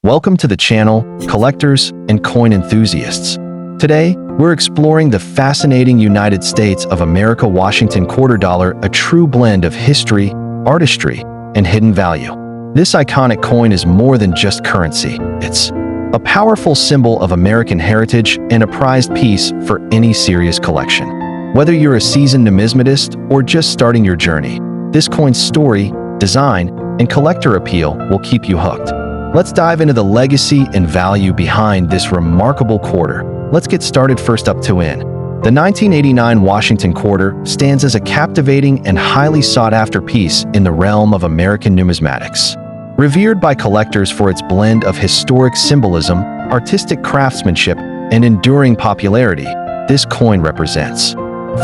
Welcome to the channel, collectors and coin enthusiasts. Today, we're exploring the fascinating United States of America Washington quarter dollar, a true blend of history, artistry, and hidden value. This iconic coin is more than just currency. It's a powerful symbol of American heritage and a prized piece for any serious collection. Whether you're a seasoned numismatist or just starting your journey, this coin's story, design, and collector appeal will keep you hooked. Let's dive into the legacy and value behind this remarkable quarter. Let's get started first up to in. The 1989 Washington quarter stands as a captivating and highly sought-after piece in the realm of American numismatics. Revered by collectors for its blend of historic symbolism, artistic craftsmanship, and enduring popularity, this coin represents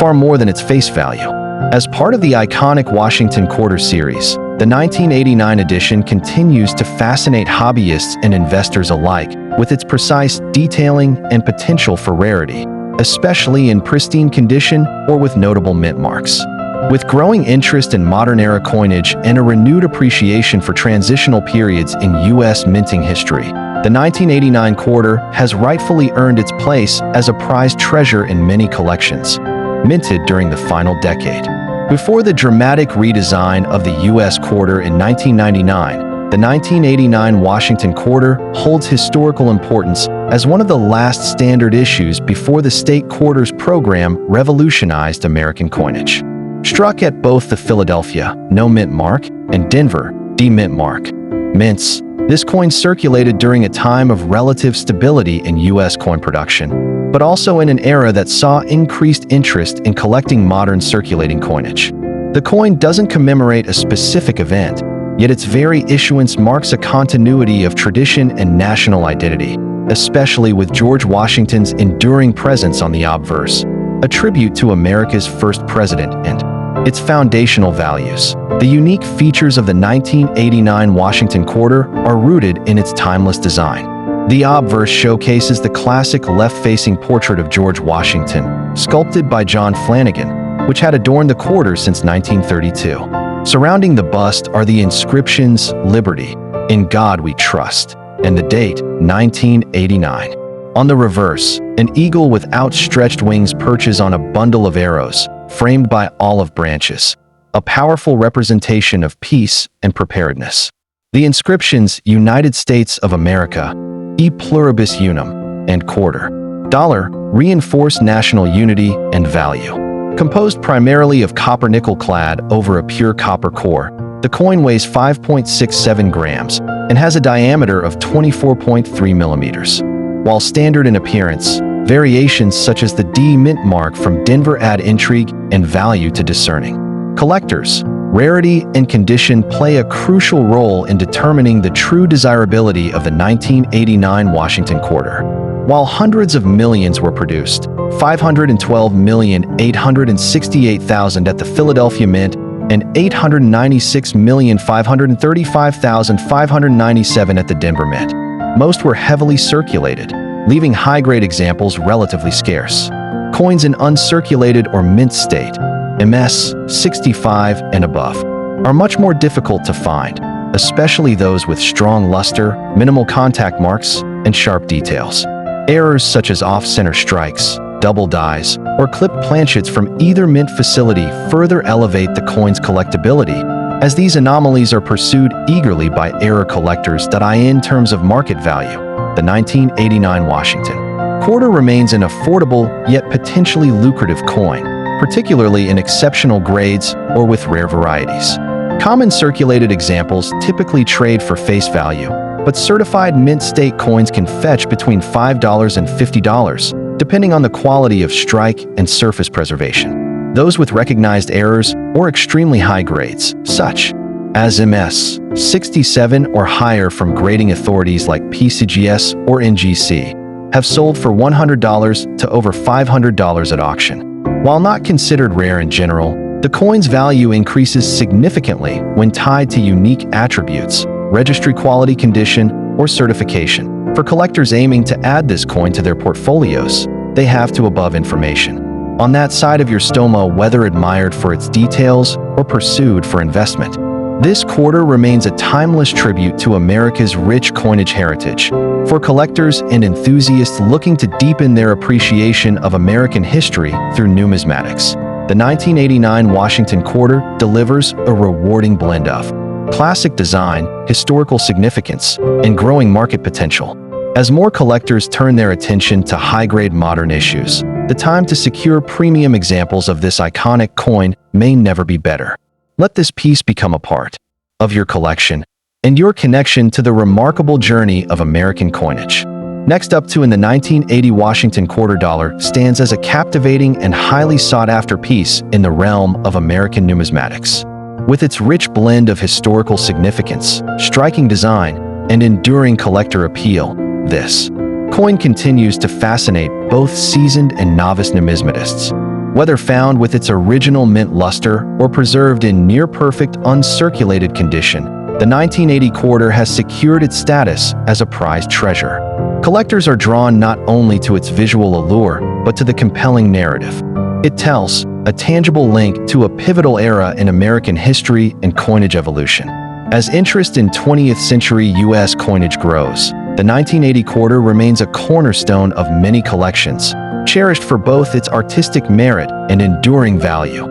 far more than its face value. As part of the iconic Washington quarter series, the 1989 edition continues to fascinate hobbyists and investors alike with its precise detailing and potential for rarity, especially in pristine condition or with notable mint marks. With growing interest in modern-era coinage and a renewed appreciation for transitional periods in U.S. minting history, the 1989 quarter has rightfully earned its place as a prized treasure in many collections, minted during the final decade. Before the dramatic redesign of the U.S. quarter in 1999, the 1989 Washington quarter holds historical importance as one of the last standard issues before the state quarters program revolutionized American coinage. Struck at both the Philadelphia no mint mark and Denver D-mint mark mints, this coin circulated during a time of relative stability in U.S. coin production, but also in an era that saw increased interest in collecting modern circulating coinage. The coin doesn't commemorate a specific event, yet its very issuance marks a continuity of tradition and national identity, especially with George Washington's enduring presence on the obverse, a tribute to America's first president and its foundational values. The unique features of the 1989 Washington quarter are rooted in its timeless design. The obverse showcases the classic left-facing portrait of George Washington, sculpted by John Flanagan, which had adorned the quarter since 1932. Surrounding the bust are the inscriptions "Liberty," "In God We Trust," and the date 1989. On the reverse, an eagle with outstretched wings perches on a bundle of arrows, framed by olive branches, a powerful representation of peace and preparedness. The inscriptions "United States of America," "E Pluribus Unum," and "Quarter Dollar" reinforce national unity and value. Composed primarily of copper nickel clad over a pure copper core, the coin weighs 5.67 grams and has a diameter of 24.3 millimeters. While standard in appearance, variations such as the D mint mark from Denver add intrigue and value to discerning collectors. Rarity and condition play a crucial role in determining the true desirability of the 1989 Washington quarter. While hundreds of millions were produced, 512,868,000 at the Philadelphia Mint and 896,535,597 at the Denver Mint, most were heavily circulated, leaving high-grade examples relatively scarce. Coins in uncirculated or mint state, MS 65 and above, are much more difficult to find, especially those with strong luster, minimal contact marks, and sharp details. Errors such as off-center strikes, double dies, or clipped planchets from either mint facility further elevate the coin's collectability, as these anomalies are pursued eagerly by error collectors that eye in terms of market value. The 1989 Washington quarter remains an affordable yet potentially lucrative coin, particularly in exceptional grades or with rare varieties. Common circulated examples typically trade for face value, but certified mint state coins can fetch between $5 and $50, depending on the quality of strike and surface preservation. Those with recognized errors or extremely high grades, such as MS 67 or higher from grading authorities like PCGS or NGC, have sold for $100 to over $500 at auction. While not considered rare in general, the coin's value increases significantly when tied to unique attributes, registry quality condition, or certification. For collectors aiming to add this coin to their portfolios, they have to above information on that side of your stoma, whether admired for its details or pursued for investment. This quarter remains a timeless tribute to America's rich coinage heritage. For collectors and enthusiasts looking to deepen their appreciation of American history through numismatics, the 1989 Washington Quarter delivers a rewarding blend of classic design, historical significance, and growing market potential. As more collectors turn their attention to high-grade modern issues, the time to secure premium examples of this iconic coin may never be better. Let this piece become a part of your collection and your connection to the remarkable journey of American coinage. Next up in the 1980 Washington Quarter Dollar stands as a captivating and highly sought-after piece in the realm of American numismatics. With its rich blend of historical significance, striking design, and enduring collector appeal, this coin continues to fascinate both seasoned and novice numismatists. Whether found with its original mint luster or preserved in near-perfect uncirculated condition, the 1980 quarter has secured its status as a prized treasure. Collectors are drawn not only to its visual allure, but to the compelling narrative. It tells a tangible link to a pivotal era in American history and coinage evolution. As interest in 20th century U.S. coinage grows, the 1980 quarter remains a cornerstone of many collections, cherished for both its artistic merit and enduring value.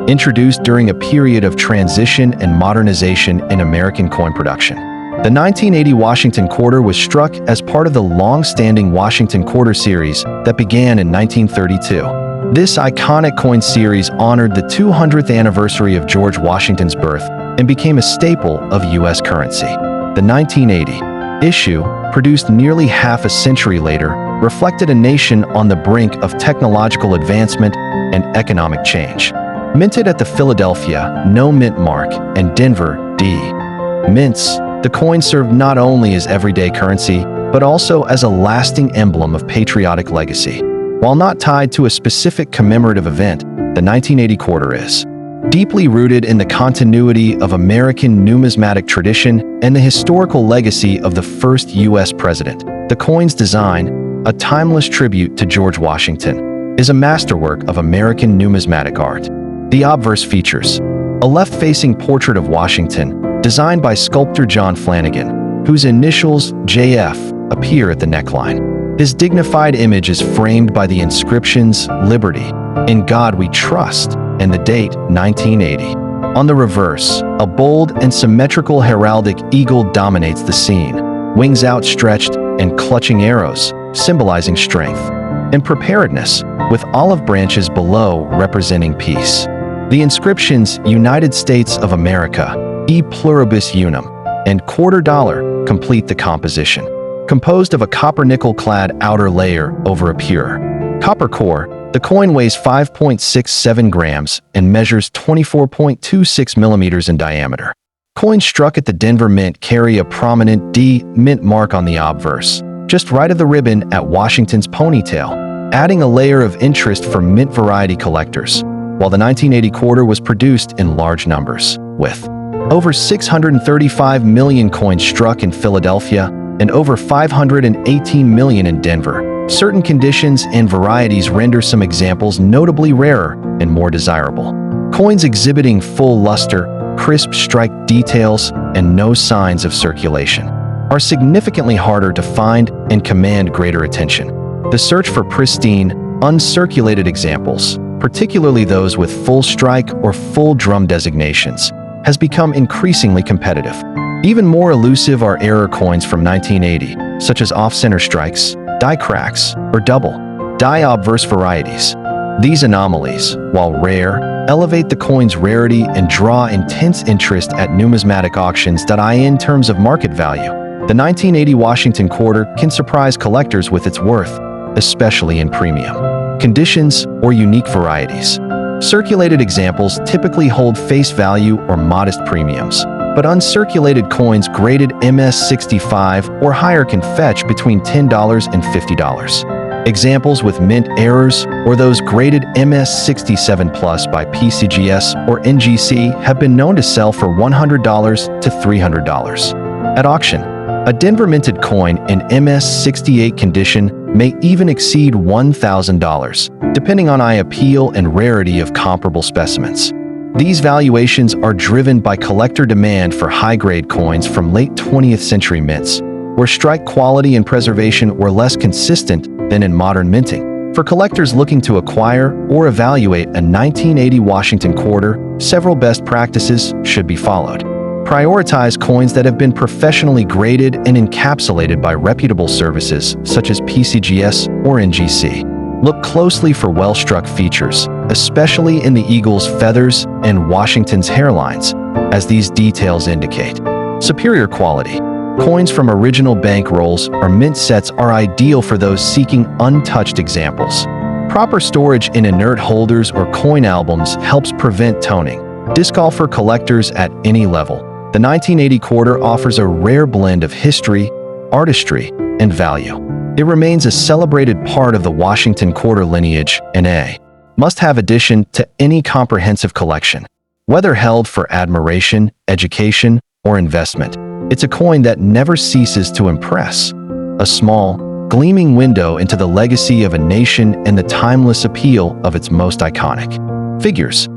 Introduced during a period of transition and modernization in American coin production, the 1980 Washington Quarter was struck as part of the long-standing Washington Quarter series that began in 1932. This iconic coin series honored the 200th anniversary of George Washington's birth and became a staple of U.S. currency. The 1980 issue, produced nearly half a century later, reflected a nation on the brink of technological advancement and economic change. Minted at the Philadelphia No Mint Mark and Denver D. Mints, the coin served not only as everyday currency, but also as a lasting emblem of patriotic legacy. While not tied to a specific commemorative event, the 1980 quarter is deeply rooted in the continuity of American numismatic tradition and the historical legacy of the first U.S. president. The coin's design, a timeless tribute to George Washington, is a masterwork of American numismatic art. The obverse features a left-facing portrait of Washington, designed by sculptor John Flanagan, whose initials JF appear at the neckline. His dignified image is framed by the inscriptions "Liberty," "In God We Trust," and the date 1980. On the reverse, a bold and symmetrical heraldic eagle dominates the scene, wings outstretched and clutching arrows, symbolizing strength and preparedness, with olive branches below representing peace. The inscriptions "United States of America," "E Pluribus Unum," and "Quarter Dollar" complete the composition. Composed of a copper-nickel-clad outer layer over a pure copper core, the coin weighs 5.67 grams and measures 24.26 millimeters in diameter. Coins struck at the Denver Mint carry a prominent D Mint mark on the obverse, just right of the ribbon at Washington's ponytail, adding a layer of interest for mint variety collectors. While the 1980 quarter was produced in large numbers, with over 635 million coins struck in Philadelphia and over 518 million in Denver, certain conditions and varieties render some examples notably rarer and more desirable. Coins exhibiting full luster, crisp strike details, and no signs of circulation are significantly harder to find and command greater attention. The search for pristine, uncirculated examples, particularly those with full strike or full drum designations, has become increasingly competitive. Even more elusive are error coins from 1980, such as off-center strikes, die cracks, or double die obverse varieties. These anomalies, while rare, elevate the coin's rarity and draw intense interest at numismatic auctions. In terms of market value, the 1980 Washington Quarter can surprise collectors with its worth, especially in premium conditions or unique varieties. Circulated examples typically hold face value or modest premiums, but uncirculated coins graded MS65 or higher can fetch between $10 and $50. Examples with mint errors or those graded MS67 Plus by PCGS or NGC have been known to sell for $100 to $300. At auction, a Denver minted coin in MS68 condition may even exceed $1,000, depending on eye appeal and rarity of comparable specimens. These valuations are driven by collector demand for high-grade coins from late 20th century mints, where strike quality and preservation were less consistent than in modern minting. For collectors looking to acquire or evaluate a 1980 Washington quarter, several best practices should be followed. Prioritize coins that have been professionally graded and encapsulated by reputable services such as PCGS or NGC. Look closely for well-struck features, especially in the eagle's feathers and Washington's hairlines, as these details indicate. Superior quality. Coins from original bank rolls or mint sets are ideal for those seeking untouched examples. Proper storage in inert holders or coin albums helps prevent toning. Disc golf for collectors at any level. The 1980 quarter offers a rare blend of history, artistry, and value. It remains a celebrated part of the Washington quarter lineage and a must-have addition to any comprehensive collection. Whether held for admiration, education, or investment, it's a coin that never ceases to impress. A small, gleaming window into the legacy of a nation and the timeless appeal of its most iconic figures.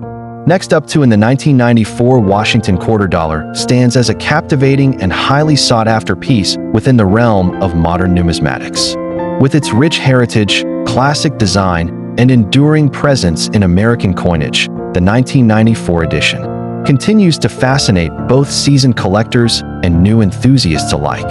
Next up in the 1994 Washington quarter dollar stands as a captivating and highly sought-after piece within the realm of modern numismatics. With its rich heritage, classic design, and enduring presence in American coinage, the 1994 edition continues to fascinate both seasoned collectors and new enthusiasts alike.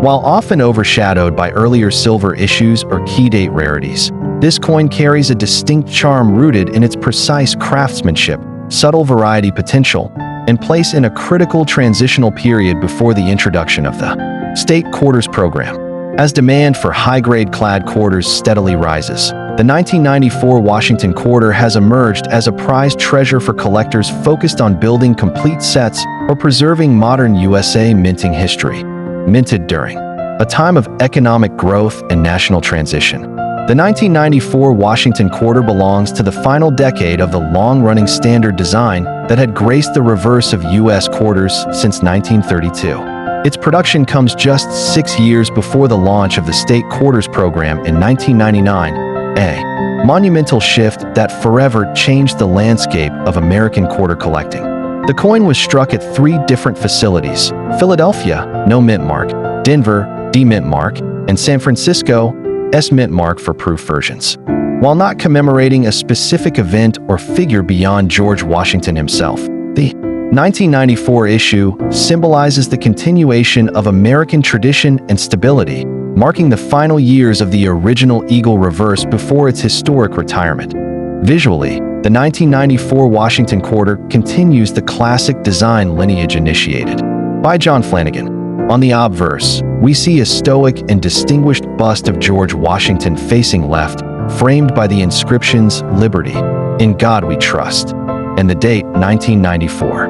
While often overshadowed by earlier silver issues or key date rarities, this coin carries a distinct charm rooted in its precise craftsmanship, subtle variety potential, and place in a critical transitional period before the introduction of the state quarters program. As demand for high-grade clad quarters steadily rises, the 1994 Washington quarter has emerged as a prized treasure for collectors focused on building complete sets or preserving modern USA minting history. Minted during a time of economic growth and national transition, the 1994 Washington quarter belongs to the final decade of the long-running standard design that had graced the reverse of U.S. quarters since 1932. Its production comes just 6 years before the launch of the state quarters program in 1999, a monumental shift that forever changed the landscape of American quarter collecting. The coin was struck at 3 different facilities: Philadelphia, no mint mark; Denver, D mint mark; and San Francisco, S mint mark for proof versions. While not commemorating a specific event or figure beyond George Washington himself, the 1994 issue symbolizes the continuation of American tradition and stability, marking the final years of the original Eagle reverse before its historic retirement. Visually, the 1994 Washington quarter continues the classic design lineage initiated by John Flanagan. On the obverse, we see a stoic and distinguished bust of George Washington facing left, framed by the inscriptions "Liberty," "In God We Trust," and the date 1994.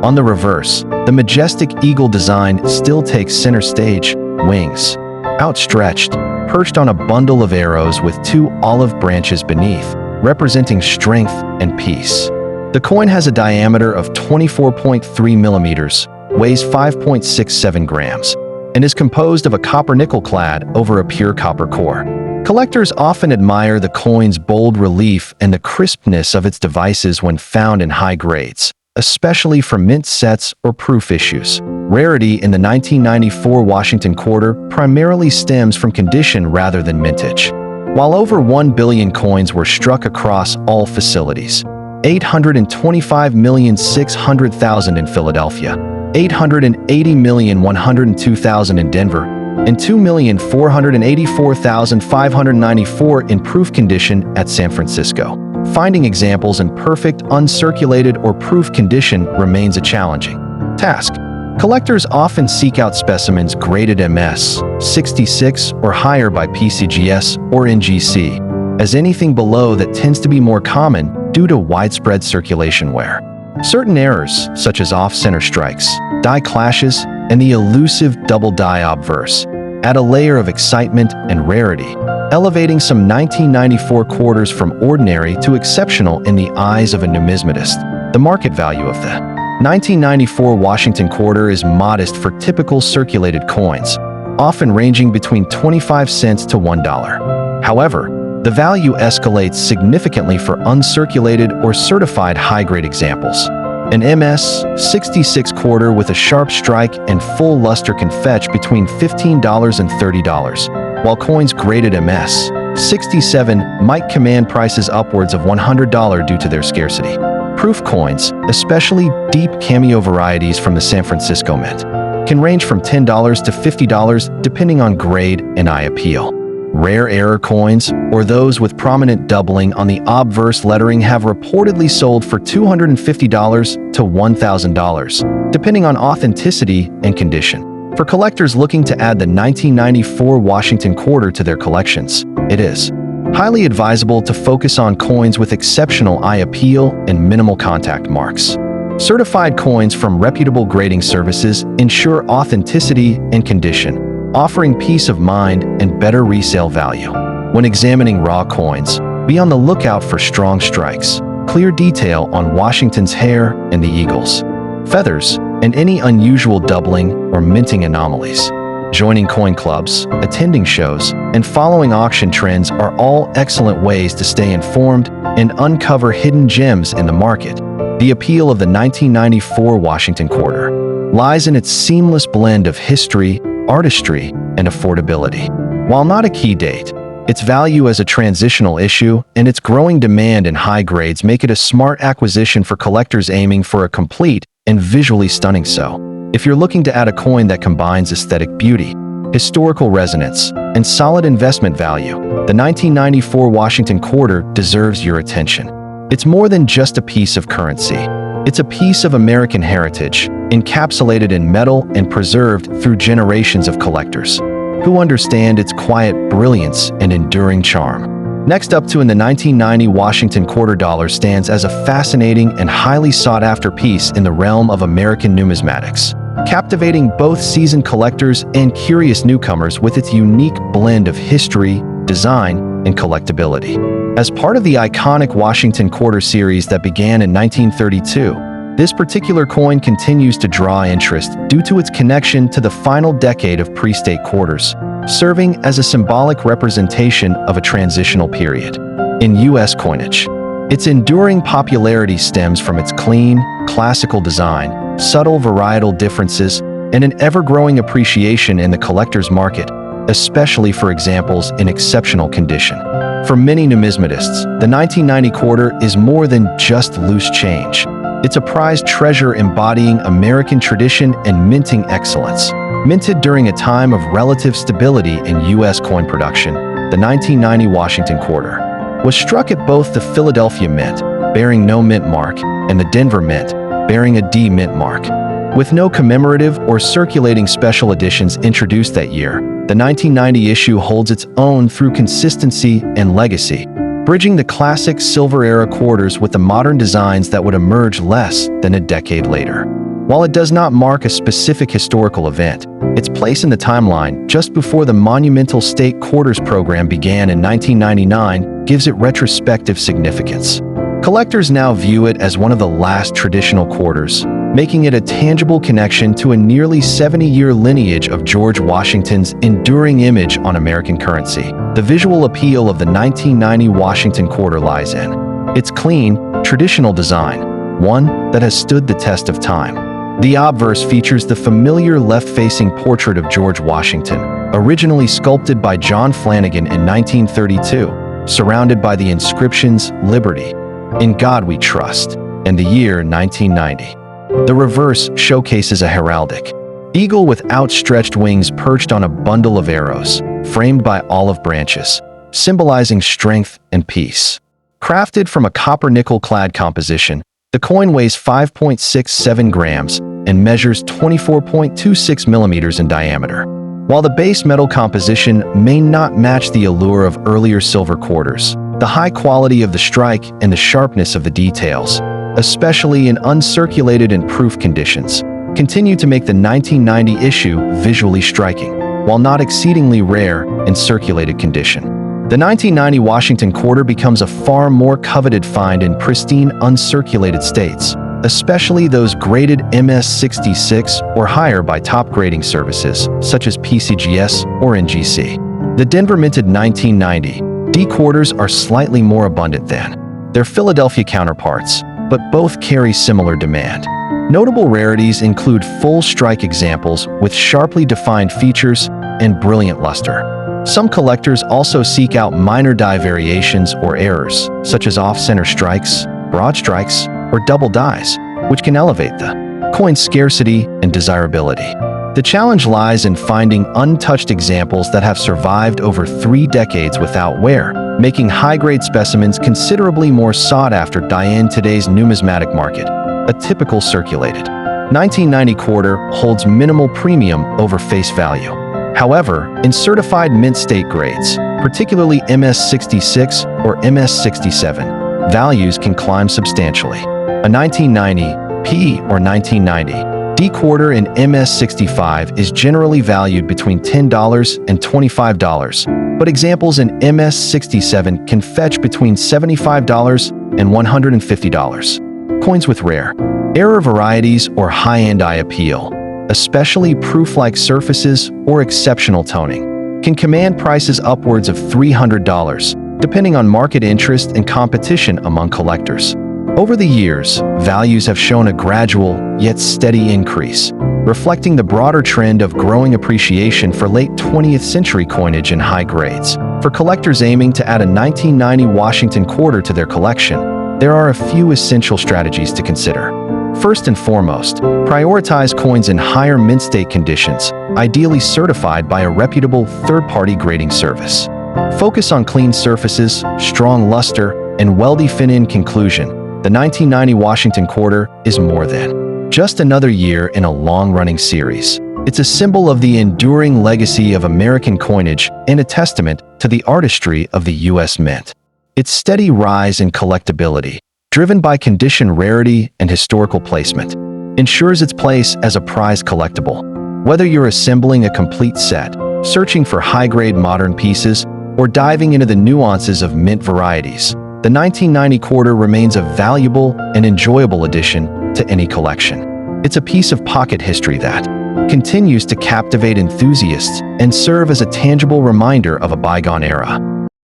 On the reverse, the majestic eagle design still takes center stage, wings outstretched, perched on a bundle of arrows with 2 olive branches beneath, representing strength and peace. The coin has a diameter of 24.3 millimeters, weighs 5.67 grams, and is composed of a copper-nickel clad over a pure copper core. Collectors often admire the coin's bold relief and the crispness of its devices when found in high grades, especially for mint sets or proof issues. Rarity in the 1994 Washington quarter primarily stems from condition rather than mintage. While over 1 billion coins were struck across all facilities, 825,600,000 in Philadelphia, 880,102,000 in Denver, and 2,484,594 in proof condition at San Francisco. Finding examples in perfect, uncirculated, or proof condition remains a challenging task. Collectors often seek out specimens graded MS 66 or higher by PCGS or NGC, as anything below that tends to be more common due to widespread circulation wear. Certain errors, such as off-center strikes, die clashes, and the elusive double die obverse, add a layer of excitement and rarity, elevating some 1994 quarters from ordinary to exceptional in the eyes of a numismatist. The market value of the 1994 Washington quarter is modest for typical circulated coins, often ranging between 25 cents to $1. However, The value escalates significantly for uncirculated or certified high-grade examples. An MS-66 quarter with a sharp strike and full luster can fetch between $15 and $30, while coins graded MS-67 might command prices upwards of $100 due to their scarcity. Proof coins, especially deep cameo varieties from the San Francisco Mint, can range from $10 to $50 depending on grade and eye appeal. Rare error coins, or those with prominent doubling on the obverse lettering, have reportedly sold for $250 to $1,000, depending on authenticity and condition. For collectors looking to add the 1994 Washington quarter to their collections, it is highly advisable to focus on coins with exceptional eye appeal and minimal contact marks. Certified coins from reputable grading services ensure authenticity and condition, offering peace of mind and better resale value. When examining raw coins, be on the lookout for strong strikes, clear detail on Washington's hair and the eagles, feathers, and any unusual doubling or minting anomalies. Joining coin clubs, attending shows, and following auction trends are all excellent ways to stay informed and uncover hidden gems in the market. The appeal of the 1994 Washington quarter lies in its seamless blend of history, artistry, and affordability. While not a key date, its value as a transitional issue and its growing demand in high grades make it a smart acquisition for collectors aiming for a complete and visually stunning show. If you're looking to add a coin that combines aesthetic beauty, historical resonance, and solid investment value, the 1994 Washington quarter deserves your attention. It's more than just a piece of currency. It's a piece of American heritage, encapsulated in metal and preserved through generations of collectors who understand its quiet brilliance and enduring charm. Next up to in the 1990 Washington quarter dollar stands as a fascinating and highly sought-after piece in the realm of American numismatics, captivating both seasoned collectors and curious newcomers with its unique blend of history, design, and collectability. As part of the iconic Washington quarter series that began in 1932, this particular coin continues to draw interest due to its connection to the final decade of pre-state quarters, serving as a symbolic representation of a transitional period in U.S. coinage. Its enduring popularity stems from its clean, classical design, subtle varietal differences, and an ever-growing appreciation in the collector's market, especially for examples in exceptional condition. For many numismatists, the 1990 quarter is more than just loose change. It's a prized treasure embodying American tradition and minting excellence. Minted during a time of relative stability in U.S. coin production, the 1990 Washington quarter was struck at both the Philadelphia Mint, bearing no mint mark, and the Denver Mint, bearing a D mint mark. With no commemorative or circulating special editions introduced that year, the 1990 issue holds its own through consistency and legacy, bridging the classic silver-era quarters with the modern designs that would emerge less than a decade later. While it does not mark a specific historical event, its place in the timeline just before the monumental state quarters program began in 1999 gives it retrospective significance. Collectors now view it as one of the last traditional quarters, making it a tangible connection to a nearly 70-year lineage of George Washington's enduring image on American currency. The visual appeal of the 1990 Washington quarter lies in its clean, traditional design, one that has stood the test of time. The obverse features the familiar left-facing portrait of George Washington, originally sculpted by John Flanagan in 1932, surrounded by the inscriptions "Liberty," "In God We Trust," and the year 1990. The reverse showcases a heraldic eagle with outstretched wings perched on a bundle of arrows, framed by olive branches, symbolizing strength and peace. Crafted from a copper-nickel-clad composition, the coin weighs 5.67 grams and measures 24.26 millimeters in diameter. While the base metal composition may not match the allure of earlier silver quarters, the high quality of the strike and the sharpness of the details, especially in uncirculated and proof conditions, continue to make the 1990 issue visually striking, while not exceedingly rare in circulated condition. The 1990 Washington quarter becomes a far more coveted find in pristine, uncirculated states, especially those graded MS-66 or higher by top grading services such as PCGS or NGC. The Denver minted 1990 D quarters are slightly more abundant than their Philadelphia counterparts, but both carry similar demand. Notable rarities include full strike examples with sharply defined features and brilliant luster. Some collectors also seek out minor die variations or errors, such as off-center strikes, broad strikes, or double dies, which can elevate the coin's scarcity and desirability. The challenge lies in finding untouched examples that have survived over 3 decades without wear, making high-grade specimens considerably more sought after in today's numismatic market. A typical circulated 1990 quarter holds minimal premium over face value. However, in certified mint state grades, particularly MS66 or MS67, values can climb substantially. A 1990 P or 1990 D quarter in MS65 is generally valued between $10 and $25, but examples in MS67 can fetch between $75 and $150. Coins with rare error varieties or high-end eye appeal, especially proof-like surfaces or exceptional toning, can command prices upwards of $300, depending on market interest and competition among collectors. Over the years, values have shown a gradual, yet steady increase, reflecting the broader trend of growing appreciation for late 20th century coinage in high grades. For collectors aiming to add a 1990 Washington quarter to their collection, there are a few essential strategies to consider. First and foremost, prioritize coins in higher mint state conditions, ideally certified by a reputable third-party grading service. Focus on clean surfaces, strong luster, and well-defined conclusion. The 1990 Washington quarter is more than just another year in a long-running series. It's a symbol of the enduring legacy of American coinage and a testament to the artistry of the U.S. Mint. Its steady rise in collectability, driven by condition rarity and historical placement, ensures its place as a prized collectible. Whether you're assembling a complete set, searching for high-grade modern pieces, or diving into the nuances of mint varieties, the 1990 quarter remains a valuable and enjoyable addition to any collection. It's a piece of pocket history that continues to captivate enthusiasts and serve as a tangible reminder of a bygone era.